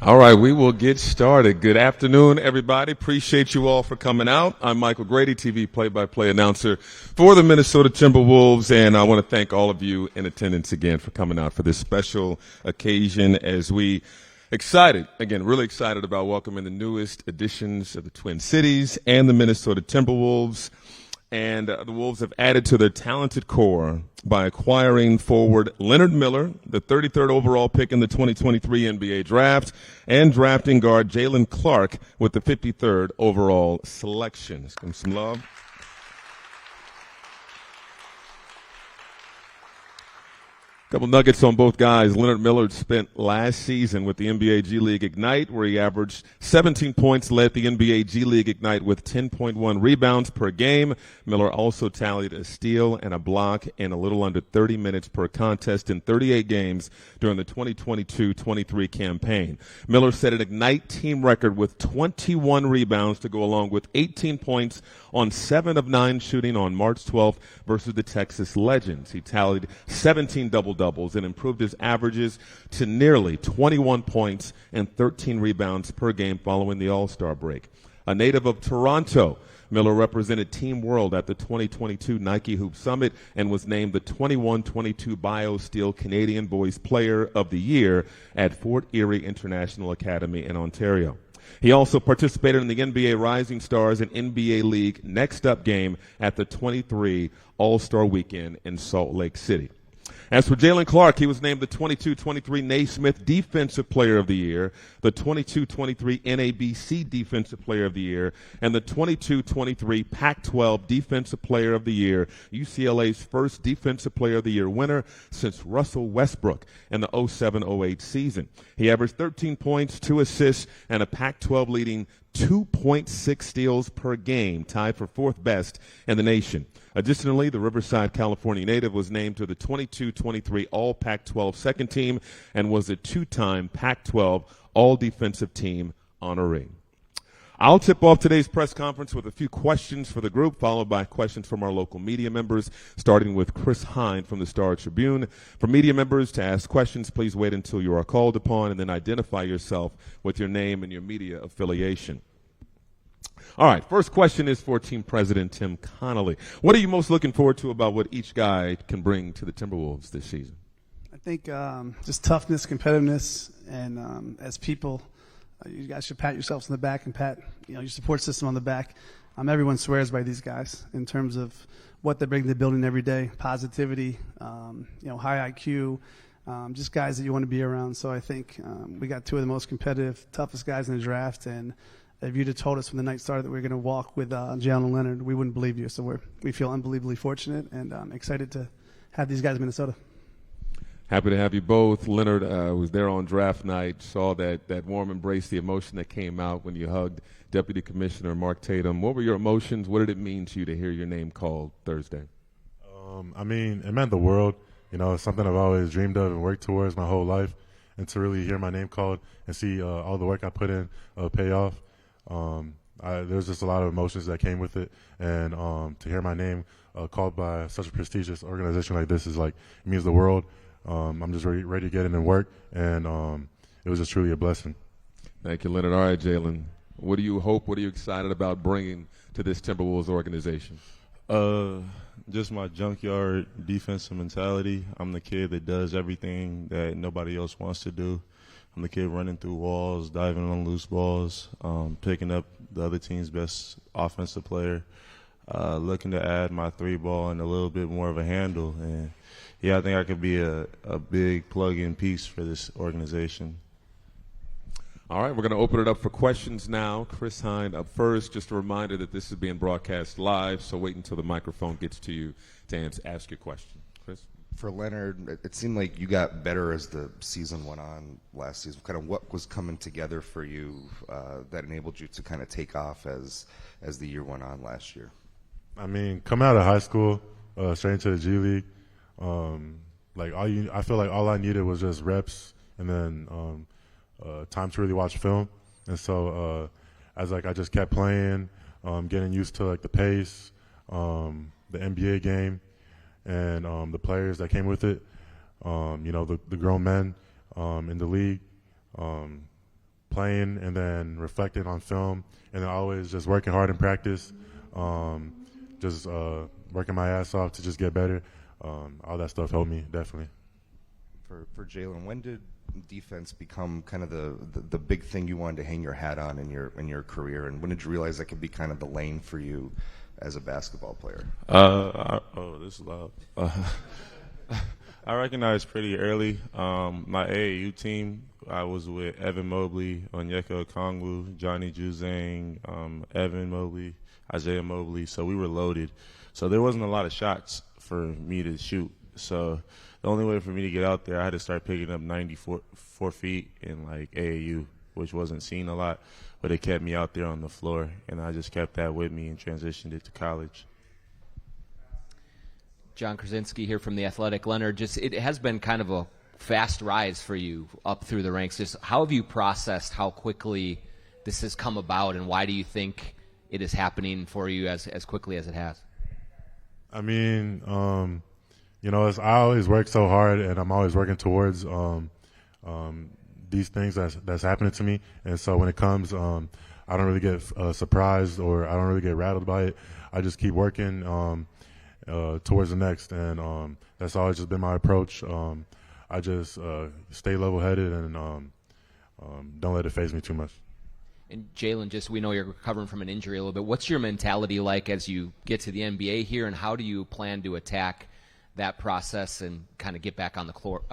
All right, we will get started. Good afternoon, everybody. Appreciate you all for coming out. I'm Michael Grady, TV play-by-play announcer for the Minnesota Timberwolves, and I want to thank all of you in attendance again for coming out for this special occasion as we really excited about welcoming the newest additions of the Twin Cities and the Minnesota Timberwolves. And the Wolves have added to their talented core by acquiring forward Leonard Miller, the 33rd overall pick in the 2023 NBA draft, and drafting guard Jaylen Clark with the 53rd overall selection. Let's give him some love. Couple nuggets on both guys. Leonard Miller spent last season with the NBA G League Ignite, where he averaged 17 points, led the NBA G League Ignite with 10.1 rebounds per game. Miller also tallied a steal and a block in a little under 30 minutes per contest in 38 games during the 2022-23 campaign. Miller set an Ignite team record with 21 rebounds to go along with 18 points on 7 of 9 shooting on March 12th versus the Texas Legends. He tallied 17 double-doubles and improved his averages to nearly 21 points and 13 rebounds per game following the All-Star break. A native of Toronto, Miller represented Team World at the 2022 Nike Hoop Summit and was named the 21-22 BioSteel Canadian Boys Player of the Year at Fort Erie International Academy in Ontario. He also participated in the NBA Rising Stars and NBA League Next Up game at the 23 All-Star Weekend in Salt Lake City. As for Jaylen Clark, he was named the 22-23 Naismith Defensive Player of the Year, the 22-23 NABC Defensive Player of the Year, and the 22-23 Pac-12 Defensive Player of the Year, UCLA's first Defensive Player of the Year winner since Russell Westbrook in the 07-08 season. He averaged 13 points, 2 assists, and a Pac-12 leading 2.6 steals per game, tied for 4th best in the nation. Additionally, the Riverside, California native was named to the 22-23 All-Pac-12 second team and was a 2-time Pac-12 All-Defensive Team honoree. I'll tip off today's press conference with a few questions for the group, followed by questions from our local media members, starting with Chris Hind from the Star Tribune. For media members to ask questions, please wait until you are called upon and then identify yourself with your name and your media affiliation. All right, first question is for Team President Tim Connolly. What are you most looking forward to about what each guy can bring to the Timberwolves this season? I think just toughness, competitiveness, and as people, you guys should pat yourselves on the back and pat your support system on the back. Everyone swears by these guys in terms of what they bring to the building every day, positivity, high IQ, just guys that you want to be around. So I think we got 2 of the most competitive, toughest guys in the draft, and if you'd have told us when the night started that we were going to walk with Jaylen Leonard, we wouldn't believe you. So we feel unbelievably fortunate and excited to have these guys in Minnesota. Happy to have you both. Leonard was there on draft night, saw that warm embrace, the emotion that came out when you hugged Deputy Commissioner Mark Tatum. What were your emotions? What did it mean to you to hear your name called Thursday? It meant the world. It's something I've always dreamed of and worked towards my whole life. And to really hear my name called and see all the work I put in pay off, there's just a lot of emotions that came with it. And to hear my name called by such a prestigious organization like this it means the world. I'm just ready to get in and work, and it was just truly a blessing. Thank you, Leonard. All right, Jaylen, what do you hope, what are you excited about bringing to this Timberwolves organization? Just my junkyard defensive mentality. I'm the kid that does everything that nobody else wants to do. I'm the kid running through walls, diving on loose balls, picking up the other team's best offensive player, looking to add my 3-ball and a little bit more of a handle. And I think I could be a big plug-in piece for this organization. All right, we're going to open it up for questions now. Chris Hind up first. Just a reminder that this is being broadcast live, so wait until the microphone gets to you to ask your question. Chris? For Leonard, it seemed like you got better as the season went on last season. Kind of what was coming together for you that enabled you to kind of take off as the year went on last year? Coming out of high school, straight into the G League, I feel like all I needed was just reps and then time to really watch film. And so as I just kept playing, getting used to the pace, the NBA game, and the players that came with it, the grown men in the league, playing and then reflecting on film, and then always just working hard in practice, just working my ass off to just get better. All that stuff helped me, definitely. For Jaylen, when did defense become kind of the big thing you wanted to hang your hat on in your career, and when did you realize that could be kind of the lane for you as a basketball player? This is loud. I recognized pretty early. My AAU team, I was with Evan Mobley, Onyeka Okongwu, Johnny Juzang, Evan Mobley, Isaiah Mobley. So we were loaded. So there wasn't a lot of shots for me to shoot. So the only way for me to get out there, I had to start picking up 94 feet in like AAU, which wasn't seen a lot, but it kept me out there on the floor, and I just kept that with me and transitioned it to college. John Krasinski here from The Athletic. Leonard, it has been kind of a fast rise for you up through the ranks. Just how have you processed how quickly this has come about, and why do you think it is happening for you as quickly as it has? I mean, I always work so hard, and I'm always working towards these things that's happening to me. And so when it comes, I don't really get surprised, or I don't really get rattled by it. I just keep working towards the next, and that's always just been my approach. I just stay level-headed and don't let it faze me too much. And Jaylen, we know you're recovering from an injury a little bit. What's your mentality like as you get to the NBA here, and how do you plan to attack that process and kind of get back on the court?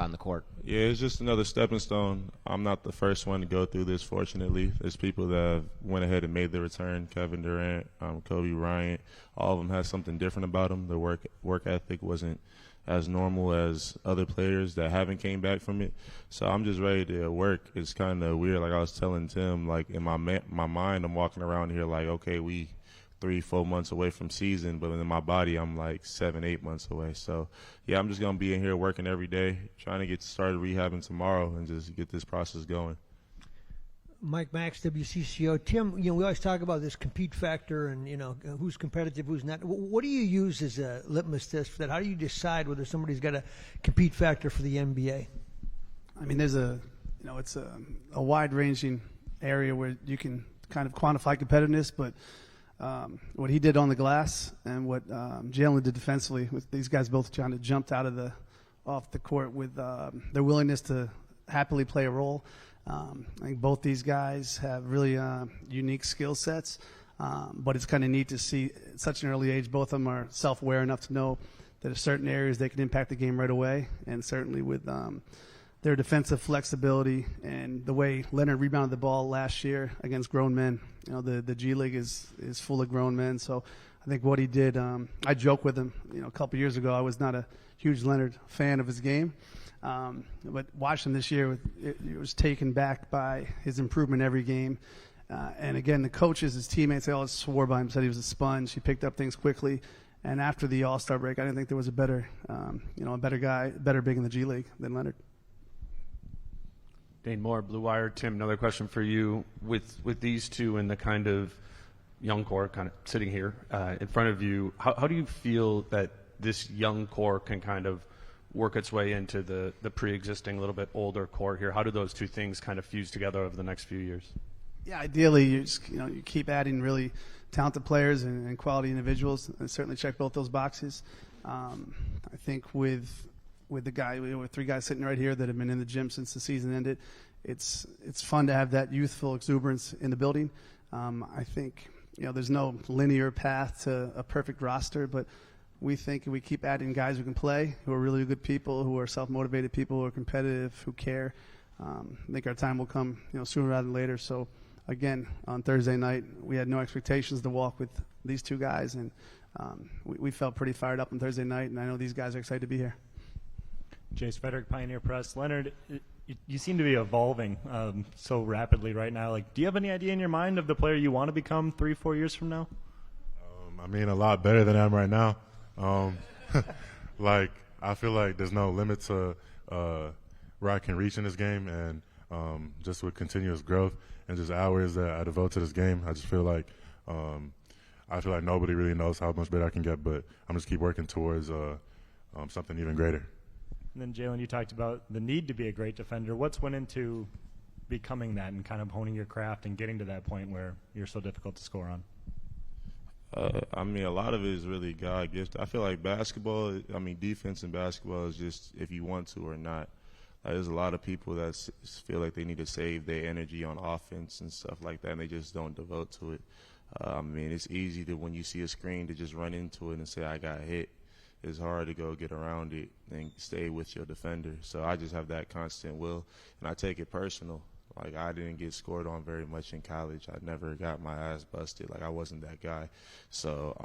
Yeah, it's just another stepping stone. I'm not the first one to go through this, fortunately. There's people that went ahead and made their return. Kevin Durant, Kobe Bryant, all of them had something different about them. Their work ethic wasn't as normal as other players that haven't came back from it. So I'm just ready to work. It's kind of weird. Like I was telling Tim, like in my mind, I'm walking around here like, okay, we 3-4 months away from season, but in my body, I'm like 7-8 months away. So, yeah, I'm just going to be in here working every day, trying to get started rehabbing tomorrow and just get this process going. Mike Max, WCCO. Tim, we always talk about this compete factor and, who's competitive, who's not. What do you use as a litmus test for that? How do you decide whether somebody's got a compete factor for the NBA? I mean, there's it's a wide-ranging area where you can kind of quantify competitiveness, but what he did on the glass and what Jaylen did defensively, with these guys both trying to jump off the court with their willingness to happily play a role. I think both these guys have really unique skill sets, but it's kind of neat to see at such an early age. Both of them are self-aware enough to know that in certain areas they can impact the game right away, and certainly with their defensive flexibility and the way Leonard rebounded the ball last year against grown men. The G League is full of grown men, so I think what he did, I joke with him, a couple years ago I was not a huge Leonard fan of his game, but watching him this year, it was taken back by his improvement every game. And again, the coaches, his teammates, they all swore by him, said he was a sponge. He picked up things quickly. And after the All-Star break, I didn't think there was a better big in the G League than Leonard. Dane Moore, Blue Wire. Tim, another question for you. With these two and the kind of young core kind of sitting here in front of you, how do you feel that this young core can kind of work its way into the pre-existing, little bit older core here? How do those two things kind of fuse together over the next few years? Yeah, ideally, you keep adding really talented players and quality individuals, and certainly check both those boxes. I think with three guys sitting right here that have been in the gym since the season ended, it's fun to have that youthful exuberance in the building. I think there's no linear path to a perfect roster, but we think if we keep adding guys who can play, who are really good people, who are self-motivated people, who are competitive, who care, I think our time will come sooner rather than later. So again, on Thursday night, we had no expectations to walk with these two guys, and we felt pretty fired up on Thursday night, and I know these guys are excited to be here. Jace Frederick, Pioneer Press. Leonard, you seem to be evolving so rapidly right now. Like, do you have any idea in your mind of the player you want to become 3-4 years from now? I mean, a lot better than I am right now. I feel like there's no limit to where I can reach in this game, and just with continuous growth and just hours that I devote to this game, I just feel like nobody really knows how much better I can get, but I'm just keep working towards something even greater. And then, Jaylen, you talked about the need to be a great defender. What's went into becoming that and kind of honing your craft and getting to that point where you're so difficult to score on? I mean, a lot of it is really God gift. I feel like basketball, I mean, defense in basketball is just if you want to or not. Like, there's a lot of people that feel like they need to save their energy on offense and stuff like that, and they just don't devote to it. I mean, it's easy to, when you see a screen, to just run into it and say, I got hit. It's hard to go get around it and stay with your defender. So I just have that constant will, and I take it personal. Like, I didn't get scored on very much in college. I never got my ass busted. Like, I wasn't that guy. So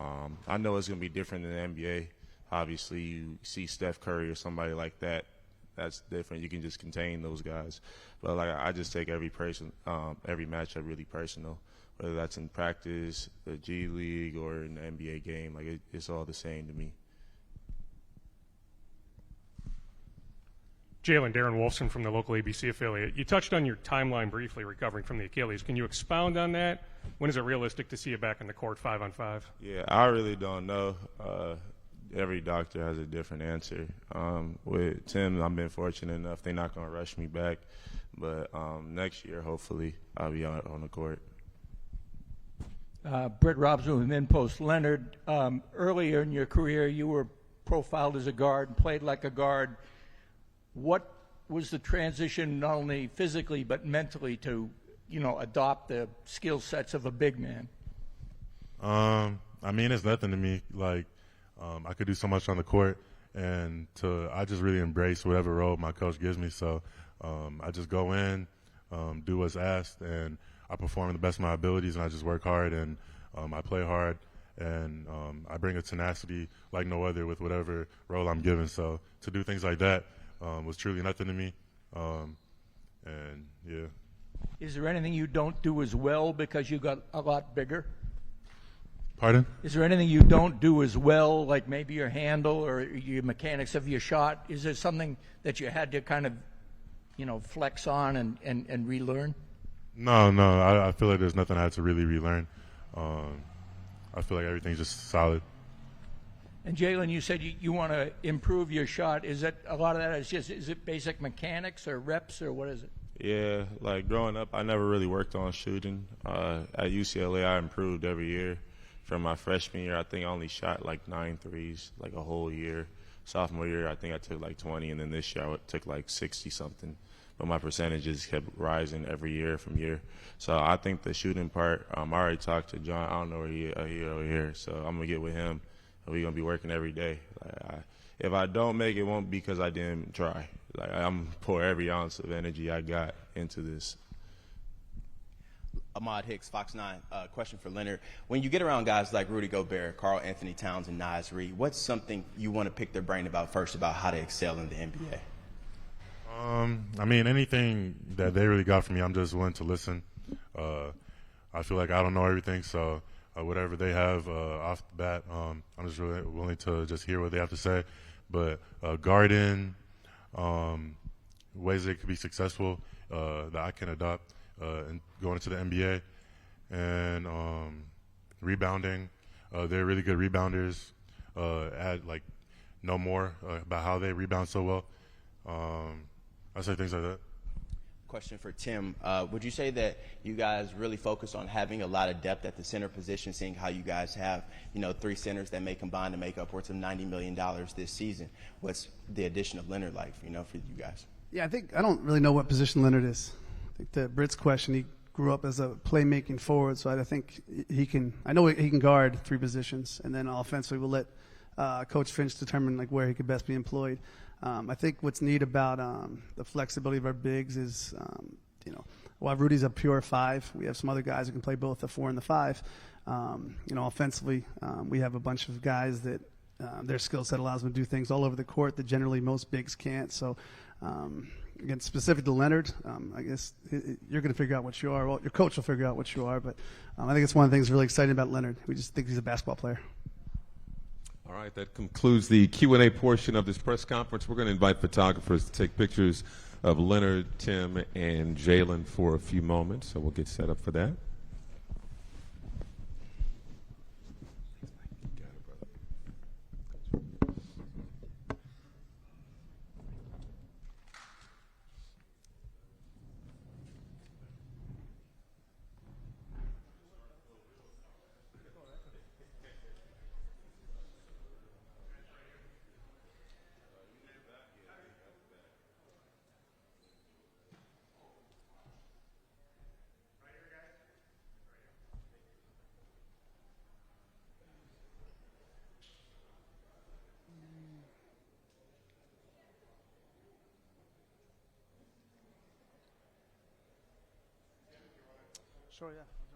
I know it's going to be different in the NBA. Obviously, you see Steph Curry or somebody like that. That's different. You can just contain those guys. But, like, I just take every matchup really personal, whether that's in practice, the G League, or in the NBA game. Like, it's all the same to me. Jaylen, Darren Wolfson from the local ABC affiliate. You touched on your timeline briefly recovering from the Achilles. Can you expound on that? When is it realistic to see you back in the court 5-on-5? Yeah, I really don't know. Every doctor has a different answer. With Tim, I've been fortunate enough. They're not going to rush me back. But next year, hopefully, I'll be out on the court. Brett Robson with Minpost. Leonard, earlier in your career, you were profiled as a guard and played like a guard. What was the transition, not only physically but mentally, to, adopt the skill sets of a big man? I mean, it's nothing to me. Like, I could do so much on the court, and I just really embrace whatever role my coach gives me. So I just go in, do what's asked, and I perform to the best of my abilities, and I just work hard, and I play hard, and I bring a tenacity like no other with whatever role I'm given. So to do things like that was truly nothing to me, and yeah. Is there anything you don't do as well because you got a lot bigger? Pardon? Is there anything you don't do as well, like maybe your handle or your mechanics of your shot? Is there something that you had to kind of, flex on and relearn? No. I feel like there's nothing I had to really relearn. I feel like everything's just solid. And Jaylen, you said you want to improve your shot. Is it a lot of that? Is it basic mechanics or reps or what is it? Yeah, like growing up, I never really worked on shooting. At UCLA, I improved every year. From my freshman year, I think I only shot like 9 threes, like a whole year. Sophomore year, I think I took like 20, and then this year I took like 60-something. But my percentages kept rising every year from year. So I think the shooting part, I already talked to John. I don't know where he over here, so I'm going to get with him. We're going to be working every day. Like, if I don't make it, it won't be because I didn't try. Like, I'm pour every ounce of energy I got into this. Ahmad Hicks, Fox 9. Question for Leonard. When you get around guys like Rudy Gobert, Karl Anthony Towns, and Naz Reid, what's something you want to pick their brain about first about how to excel in the NBA? I mean, anything that they really got from me, I'm just willing to listen. I feel like I don't know everything, so whatever they have off the bat, I'm just really willing to just hear what they have to say. But guarding, ways they could be successful that I can adopt and going into the NBA, and rebounding. They're really good rebounders. Add like know more about how they rebound so well. I say things like that. Question for Tim. Would you say that you guys really focus on having a lot of depth at the center position, seeing how you guys have, 3 centers that may combine to make upwards of $90 million this season? What's the addition of Leonard like, for you guys? Yeah, I don't really know what position Leonard is. I think to Britt's question, he grew up as a playmaking forward, so I think I know he can guard 3 positions, and then offensively we'll let Coach Finch determine like where he could best be employed. I think what's neat about the flexibility of our bigs is, while Rudy's a pure 5, we have some other guys who can play both the 4 and the 5. Offensively, we have a bunch of guys that their skill set allows them to do things all over the court that generally most bigs can't. So, again, specific to Leonard, I guess you're going to figure out what you are. Well, your coach will figure out what you are, but I think it's one of the things really exciting about Leonard. We just think he's a basketball player. All right, that concludes the Q&A portion of this press conference. We're going to invite photographers to take pictures of Leonard, Tim, and Jaylen for a few moments, so we'll get set up for that. Sure, yeah.